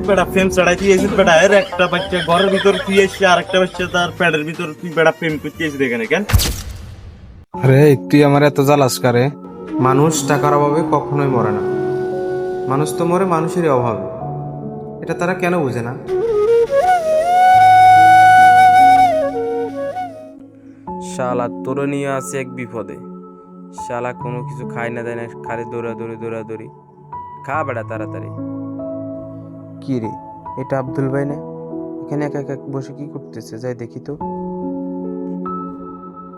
বেটা প্রেম চড়াই তুই এসে বেটা এর একটা বাচ্চা ঘরের ভিতর তুই এসে আর একটা বাচ্চা তার প্যাডের ভিতর তুই বেটা প্রেম করতে এসে দেখে কেন? আরে তুই আমার এত জ্বালাস কারে? মানুষ টাকার অভাবে কখনোই মরে না, মানুষ তো মরে মানুষেরই অভাবে। এটা তারা কেন বোঝে না? শালা তোর নিয়ে আছে এক বিপদে। শালা কোনো কিছু খায় না দেয় না, খালি দৌড়াদৌড়ি। খা বেড়া তাড়াতাড়ি। কি রে, এটা আব্দুল ভাই না? এখানে একা একা বসে কি করতেছে, যাই দেখি তো।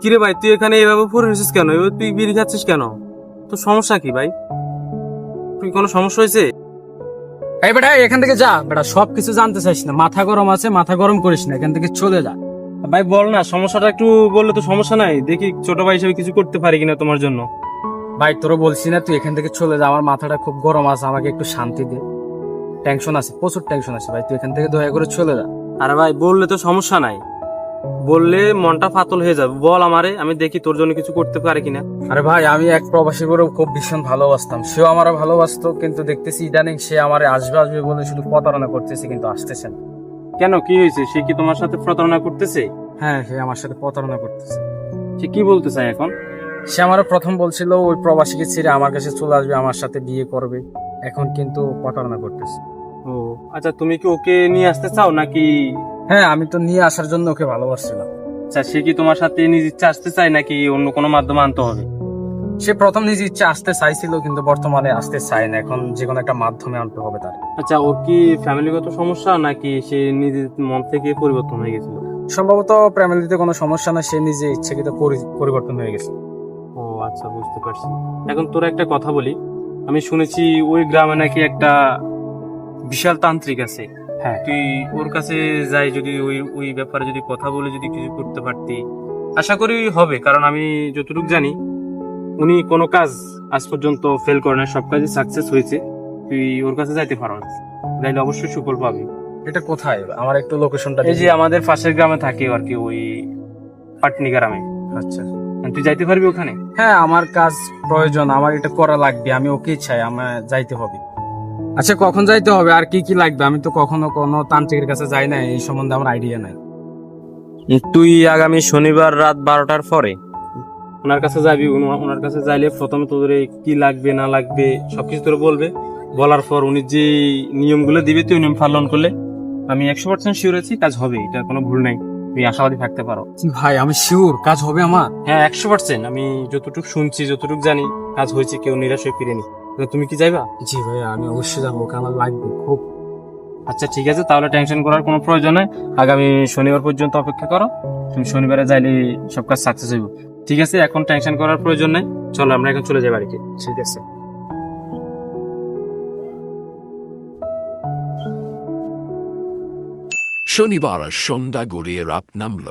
কিরে ভাই, তুই এখানে এভাবে পড়ে রয়েছিস কেন? এবার তুই বিড়ি খাচ্ছিস কেন? তোর সমস্যা কি ভাই? তুই কোনো সমস্যা হয়েছে? এই বেটা এখান থেকে যা বেটা, সবকিছু জানতে চাইস না, মাথা গরম আছে, মাথা গরম করিস না, এখান থেকে চলে যা। ভাই বল না, সমস্যাটা একটু বললে তো সমস্যা নাই, দেখি ছোট ভাই হিসেবে কিছু করতে পারি কিনা তোমার জন্য। ভাই তোরা বলছি না তুই এখান থেকে চলে যা, আমার মাথাটা খুব গরম আছে, আমাকে একটু শান্তি দে। টেনশন আছে, প্রচুর টেনশন আছে ভাই, তুই এখান থেকে দয়া করে চলে যা। আরে ভাই বললে তো সমস্যা নাই, বললে মনটা ফাতল হয়ে যাবে। বল আমারে, আমি দেখি তোর জন্য কিছু করতে পারি কিনা। আরে ভাই আমি এক প্রবাসী করে খুব ভীষণ ভালোবাসতাম, সেও আমারও ভালোবাসতো, কিন্তু দেখতেছি ইদানিং সে আমারে আসবে আসবে বলে শুধু প্রতারণা করতেছে, কিন্তু আসতেছে না। কেন, কি হয়েছে? সে কি তোমার সাথে প্রতারণা করতেছে? হ্যাঁ, সে আমার সাথে প্রতারণা করতেছে। সে কি বলতে চায় এখন? সে আমারও প্রথম বলছিল ওই প্রবাসীকে ছেড়ে আমার কাছে চলে আসবে, আমার সাথে বিয়ে করবে, এখন কিন্তু প্রতারণা করতেছে। ও আচ্ছা, তুমি কি ওকে নিয়ে আসতে চাও নাকি? হ্যাঁ, আমি তো নিয়ে আসার জন্য ওকে ভালোবাসছিলাম। আচ্ছা, সে কি তোমার সাথে নিজ ইচ্ছা আসতে চায় নাকি অন্য কোনো মাধ্যমে আনতে হবে? সে প্রথম নিজ ইচ্ছা আসতে চাইছিল, কিন্তু বর্তমানে আসতে চায় না, এখন যে কোনো একটা মাধ্যমে আনতে হবে তার। আচ্ছা, ওর কি ফ্যামিলিগত সমস্যা নাকি সে নিজের মন থেকে পরিবর্তন হয়ে গেছিল? সম্ভবত ফ্যামিলিতে কোনো সমস্যা না, সে নিজে ইচ্ছাকৃত পরিবর্তন হয়ে গেছে। ও আচ্ছা, বুঝতে পারছি। এখন তোর একটা কথা বলি, আমি শুনেছি ওই গ্রামে নাকি একটা বিশাল তান্ত্রিক আছে। হ্যাঁ, তুই ওর কাছে যাই, যদি ওই ওই ব্যাপারে যদি কথা বলে যদি কিছু করতে পারতি, আশা করি হবে। কারণ আমি যতটুকু জানি উনি কোনো কাজ আজ পর্যন্ত ফেল করে না, সব কাজে সাকসেস হয়েছে। তুই ওর কাছে যাইতে পারো, যাইলে অবশ্যই সুফল পাবি। এটা কোথায়? আমার একটু লোকেশনটা এই যে আমাদের পাশের গ্রামে থাকে আর কি, ওই পাটনি গ্রামে। আচ্ছা, তুই যাইতে পারবি ওখানে? হ্যাঁ আমার কাজ প্রয়োজন, আমার এটা করা লাগবে, আমি ওকে চাই, আমার যাইতে হবে। আচ্ছা, কখন যাইতে হবে আর কি কি লাগবে? আমি তো কখনো কোনো তান্ত্রিকের কাছে যাই না, এই সম্বন্ধে আমার আইডিয়া নাই। তুই আগামী শনিবার রাত 12টার পরে ওনার কাছে যাবি। ওনার কাছে যাইলে প্রথমে তোদের কি লাগবে না লাগবে সবকিছু তোর বলবে। বলার পর উনি যে নিয়মগুলো দিবে, তুই নিয়ম পালন করলে আমি 100% শিওর আছি কাজ হবে, এটা কোনো ভুল নাই। তুই আশাবাদী থাকতে পারো। ভাই আমি শিওর কাজ হবে আমার। হ্যাঁ 100%, আমি যতটুকু শুনছি, যতটুকু জানি কাজ হয়েছে, কেউ নিরাশ হয়ে ফিরেনি। তুমি কি যাইবা? জি ভাই, আমি অবশ্যই যাবো, ওকে আমার লাগবে খুব। আচ্ছা ঠিক আছে, তাহলে টেনশন করার কোনো প্রয়োজন নাই। আগামী শনিবার পর্যন্ত অপেক্ষা করো, তুমি শনিবারে যাইলে সব কাজ সাকসেস হইব। ঠিক আছে, এখন টেনশন করার প্রয়োজন নাই, চলো আমরা এখন চলে যাই বাড়িতে। ঠিক আছে। শনিবার সন্ধ্যা গড়িয়ে রাত নামল।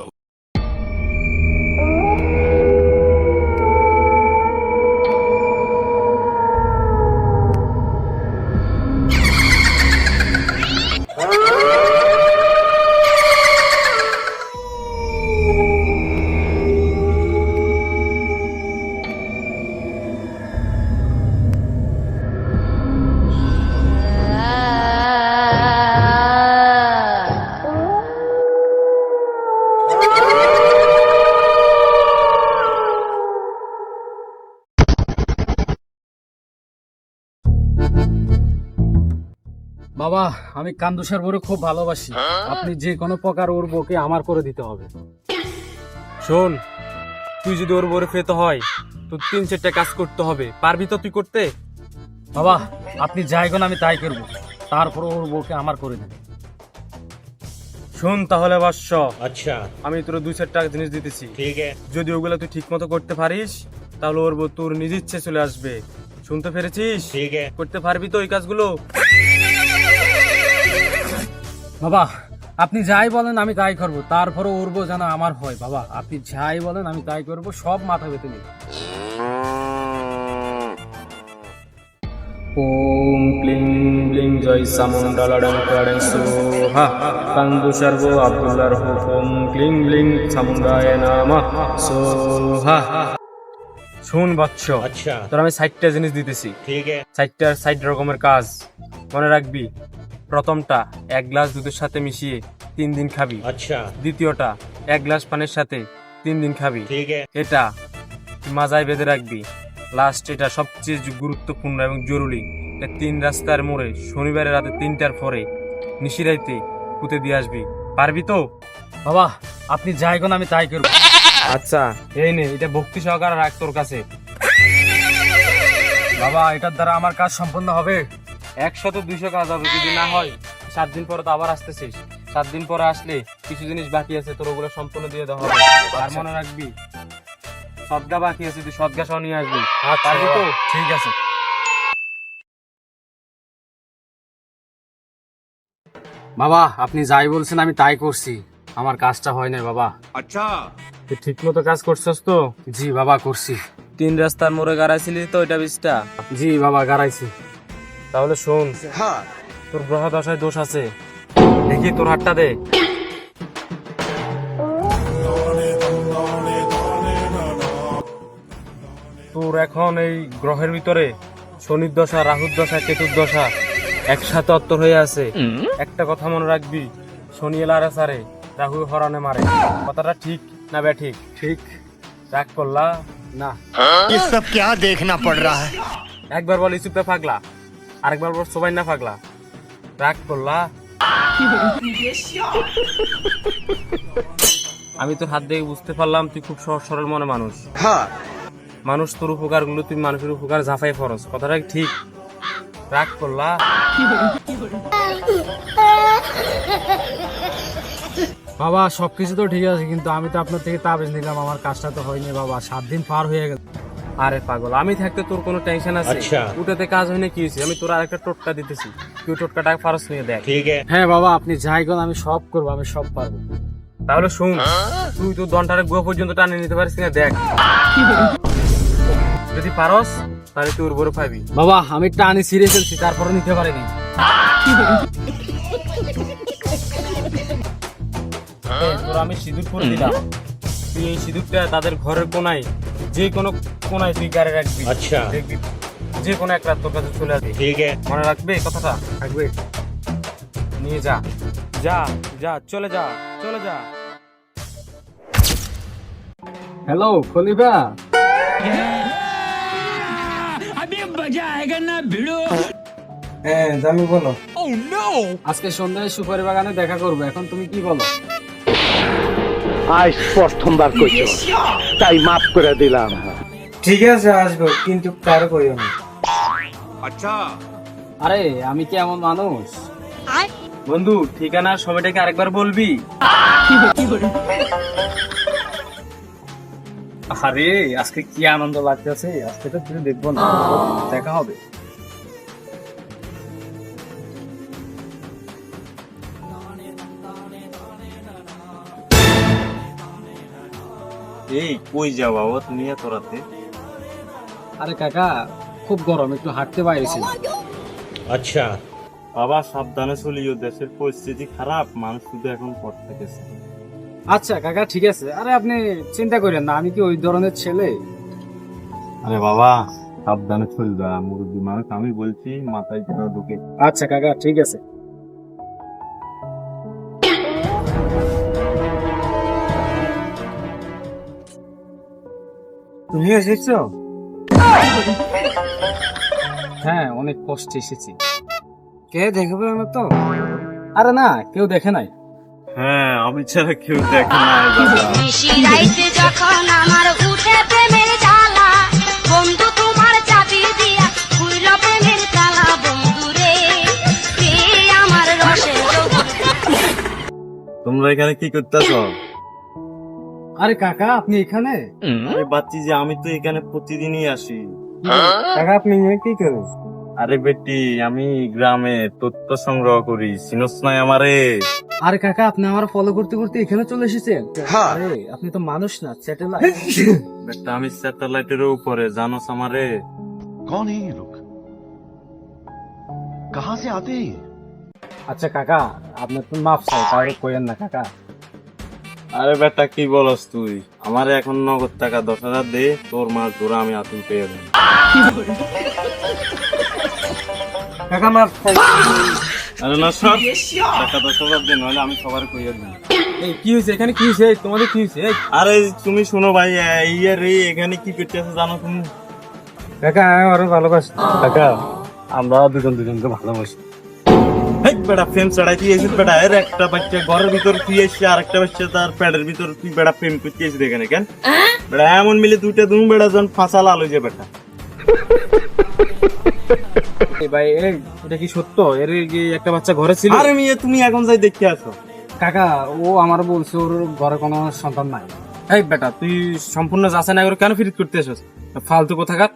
বাবা, আমি কান্দুসার বড় খুব ভালোবাসি, আপনি যে কোনো প্রকার ওর বউকে আমার করে দিতে হবে। শোন, তুই যদি ওর বরে পেতে হয় তো 3-4টা কাজ করতে হবে, পারবি তো তুই করতে? বাবা আপনি যাই কোন আমি তাই করবো, তারপর ওর বউকে আমার করে দেবেন। শোন তাহলে বাস্য, আচ্ছা আমি তোর 2-4টা জিনিস দিতেছি, ঠিক আছে? যদি ওগুলা তুই ঠিক মতো করতে পারিস তাহলে ওর বউ তোর নিজ ইচ্ছে চলে আসবে। শুনতে পেরেছিস? ঠিক আছে, করতে পারবি তো ওই কাজগুলো? বাবা আপনি যাই বলেন আমি তাই করবো, তারপরে ওর বউ যেন আমার হয়। বাবা আপনি যাই বলেন আমি তাই করবো, সব মাথা পেতে নিন। ওম ক্লিং ব্লিং জয় চামুন্ডা লড়ং করং সোহা কান্দু সর্ব আব্দুল্লাহর হুকুম ক্লিং ব্লিং চামুন্ডায় নামঃ সোহা। শুন বৎস, আচ্ছা তোর আমি 60টা জিনিস দিতেছি, ঠিক আছে? 60 রকমের কাজ মনে রাখবি। প্রথমটা 1 গ্লাস দুধের সাথে মিশিয়ে 3 দিন খাবি। अच्छा দ্বিতীয়টা 1 গ্লাস পানির সাথে 3 দিন খাবি। ठीक है এটা মাজায় বেঁধে রাখবি। লাস্ট এটা সবচেয়ে গুরুত্বপূর্ণ এবং জরুরি, 3 রাস্তার মোড়ে শনিবারের রাতে 3টার পরে নিশিরাইতে পুঁতে দিয়ে আসবি। পারবি তো? বাবা আপনি যাই কোন আমি তাই করবো। আচ্ছা এই নে, এটা ভক্তি সহকারে রাখ তোর কাছে। বাবা এটার দ্বারা আমার কাজ সম্পন্ন হবে? 100-200 কাজ হবে, যদি না হয় 7 দিন পরে তো আবার আসতেছিস। 7 দিন পরে আসলে কিছু জিনিস বাকি আছে, তোর ওগুলো সম্পূর্ণ দিয়ে দেওয়া হবে। আর মনে রাখবি সদগা বাকি আছে, তুই সদগা সহ নিয়ে আসবি। পারবি তো? ঠিক আছে বাবা, আপনি যাই বলছেন আমি তাই করছি। আমার কাজটা হয় না বাবা। তুই ঠিক মতো কাজ করছস তো? জি বাবা করছি। 3 রাস্তার মোড়ে গাড়াইছিলি তো এটা বীজটা? জি বাবা গাড়াইছি। তাহলে শোন, তোর গ্রহ দশায় দোষ আছে, দেখি তোর হাতটা দে। তোর এখন এই গ্রহের ভিতরে শনির দশা, রাহুর দশা, কেতুর দশা একসাথে অত্তর হয়ে আছে। একটা কথা মনে রাখবি, শনি এলারে সারে, রাহু হরানে মারে। কথাটা ঠিক না বে? ঠিক ঠিক। রাগ করলা না ये सब क्या देखना पड़ रहा है একবার বল ইসুপে পাগলা, আরেকবার বল সবাই না পাগলা। রাগ করলা? আমি তোর হাত দেখে বুঝতে পারলাম তুই খুব সহজ সরল মনে মানুষ। মানুষ তোর উপকার গুলো তুই মানুষের উপকার ঝাঁপাই ফরস। কথাটা কি ঠিক? রাগ করলা? বাবা সবকিছু তো ঠিক আছে, কিন্তু আমি তো আপনার থেকে তাবিজ নিলাম, আমার কাজটা তো হয়নি বাবা। 7 দিন পার হয়ে গেল। আরে পাগল, আমি থাকতে তোর কোনো টেনশন আছে? আচ্ছা। উঠাতে কাজ হয়নি কি হয়েছে? আমি তোর আরেকটা টোটকা দিতেছি, তুই টোটকাটা ফারস নিয়ে দেখ। ठीक है হ্যাঁ বাবা আপনি যাই কোন আমি সব করবো, আমি সব পারবো। তাহলে শুন, তুই তোর দনটারে গুয়া পর্যন্ত টানে নিতে পারিস কিনা দেখ। যদি পারস তাহলে তুই উর্বর পাবি। বাবা আমি টানি ছিঁড়ে ফেলছি, তারপরে নিতে পারিনি। তোর আমি সিঁদুর করে দিলাম, তুই এই সিঁদুরটা তাদের ঘরের কোনায়, যে কোনো কোনায় তুই গাড়ি রাখবি। আচ্ছা। দেখবি যে কোনো এক রাত তোর কাছে চলে আসবি। ठीक है মনে রাখবে কথাটা? থাকবে। নিয়ে যা, যা যা, চলে যা, চলে যা। হ্যালো খলিফা। হ্যাঁ জামি বলো। আজকে সন্ধ্যায় সুপারি বাগানে দেখা করবো, এখন তুমি কি বলো? आज प्रथमবার কইছো তাই মাফ করে দিলাম ঠিক আছে আসবো, কিন্তু কারো করিও না। আরে আমি কি এমন মানুষ? বন্ধু ঠিকানা সময়টাকে আরেকবার বলবি? আরে আজকে কি আনন্দ লাগতেছে, আজকে তো তুমি দেখবো না, দেখা হবে। এই কই যাও বাবা তুমি এত রাতে? আরে কাকা খুব গরম, একটু হাঁটতে বাইরেছি। अच्छा বাবা সাবধানে চলিও, দেশের পরিস্থিতি খারাপ, মানুষ শুধু এখন পথ থেকেছে। আচ্ছা কাকা ঠিক আছে। আরে আপনি চিন্তা করেন না, আমি কি ওই ধরনের ছেলে? আরে বাবা সাবধানে চলবে, মুরব্বী মানুষ, আমি বলছি মাথায় যেন ঢুকে। আচ্ছা কাকা ঠিক আছে। তুমি এসেছো? হ্যাঁ অনেক কষ্টে এসেছি। কে দেখবে আমার তো? আরে না কেউ দেখে নাই। হ্যাঁ আমি ছাড়া কেউ দেখে না বাবা। নিশিরাইতে যখন আমার উঠে প্রেমের জ্বালা, বন্ধু তোমার চাবি দিয়া খুইল প্রেমের তালা। বন্ধু রে কে আমার রসে তোমরা এখানে কি করতেছ? আরে কাকা আপনি এখানে? আরে বাচ্চি যে আমি তো এখানে প্রতিদিনই আসি। কাকা আপনি এখানে কি করেন? আরে বেটি আমি গ্রামে তথ্য সংগ্রহ করি, চিনস নাই আমারে? আরে কাকা আপনি আমার ফলো করতে করতে এখানে চলে এসেছেন? আরে আপনি তো মানুষ না, স্যাটেলাইট। বেটা আমি স্যাটেলাইটের উপরে, জানোস আমারে? कौन है ये लोग कहाँ से आते हैं ये? আচ্ছা কাকা আপনার তো মাফ চাই, কাউকে কইেন না কাকা। আরে বেটা কি বলস তুই? আমারে এখন নগদ টাকা 10,000 দে, তোর মাছ ধরে আমি আতুল পেয়ে দেব। কাকা মাফ চাই। আরে না সব টাকা 10,000 দেন, নাহলে আমি সবার কইয়া দিই। এই কি হইছে এখানে, কি হইছে? এই তোমাদের কি হইছে? এই আরে তুমি শোনো ভাই, ইয়ার এখানে কি করতে আছে জানো তুমি? কাকা আমি আরো ভালোবাসি। কাকা আমরা দুজনকে ভালোবাসি। হেই বেটা প্রেম চড়াই দিয়েছিস বেটা, এর একটা বাচ্চা ঘরের ভিতর তুই এসে আর একটা বাচ্চা তার পেটের ভিতর তুই বেটা প্রেম করতে এসে এখানে কেন? বেটা এমন মিলে দুইটা তুমি বেটা যখন ফাঁসা লাল হয়ে যায় বেটা। এই ভাই এই এটা কি সত্য? এর কি একটা বাচ্চা ঘরে ছিল? আরে মেয়ে তুমি এখন যাই দেখতে আসো। কাকা ও আমার বলছে ওর ঘরে কোনো সন্তান নাই। এই বেটা তুই সম্পূর্ণ যাচাই না করে কেন ফিরিত করতে এসেছিস? ফালতু কোথাকার।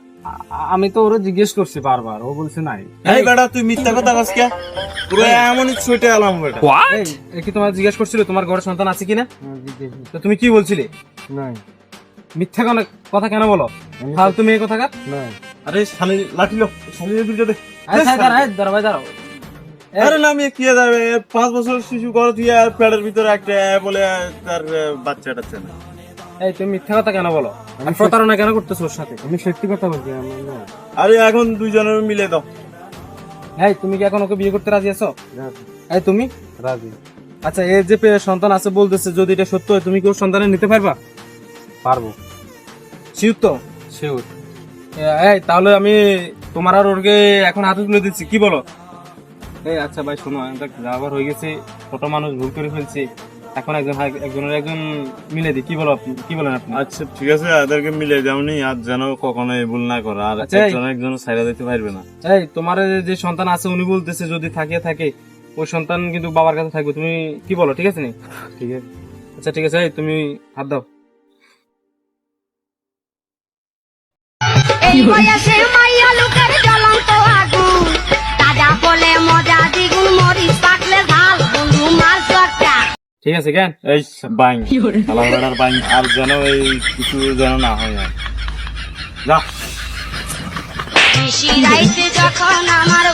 আমি তো ওরা জিজ্ঞেস করছি বারবার, ও বলছে নাই। এই বেটা তুই মিথ্যা কথা কস কে? পুরো এমনই ছুটে এলাম বেটা। এই কি তোমার জিজ্ঞেস করছিল তোমার ঘরে সন্তান আছে কিনা? তো তুমি কি বলছিলে? নাই মিথ্যা কথা কেন বলো? ফালতু মেয়ে কোথাকার। নাই। আরে শালি লাঠি লো, শালি দুইটা দে। দাঁড়াও ভাই দাঁড়াও। আরে না মেয়ে কি যাবে, 5 বছর শিশু ঘরে দিয়ে পেটের ভিতরে একটা বলে তার বাচ্চাটা চেনা। এই তুমি মিথ্যা কথা কেন বলো? আর প্রতারণা কেন করতেছো ওর সাথে? আমি সত্যি কথা বলছি। আরে এখন দুইজনের মিলে দাও। এই তুমি কি এখন ওকে বিয়ে করতে রাজি আছো? এই তুমি রাজি। আচ্ছা এর যে সন্তান আছে বলতেছে, যদি এটা সত্য হয় তুমি কি ওর সন্তানের নিতে পারবা? পারবো। শিওর তো? শিওর। এই তাহলে আমি তোমার আর ওরকে এখন হাতে তুলে দিচ্ছি, কি বলো? এই আচ্ছা ভাই শোনো, যাবার হয়ে গেছে, ছোট মানুষ ভুল করে ফেলছি, এখন একজন মিলে দিই, কি বলো আপনি, কি বলেন আপনি? আচ্ছা ঠিক আছে, এদেরকে মিলে যাওনি আর যেন কখনো এই ভুল না করে, আর আচ্ছা, একজন ছাইড়া দিতে পারবে না। এই তোমার যে সন্তান আছে উনি বলতেছে যদি থাকে ওই সন্তান কিন্তু বাবার কাছে থাকবে, তুমি কি বলো? ঠিক আছে নি? ঠিক আছে। আচ্ছা ঠিক আছে, এই তুমি হাত দাও। এই বয়সে মাইয়া লোকের জ্বলন্ত আগুন, তাজা বলে মজা দ্বিগুণ, মরিচ পাকলে ঝাল, বন্ধু মাছ দরকার। ঠিক আছে কেন? এই বাইং শালা বেড়ার বাইং, আর যেন এই কিছু যেন না হয় আর। যা নিশি রাইতে যখন আমার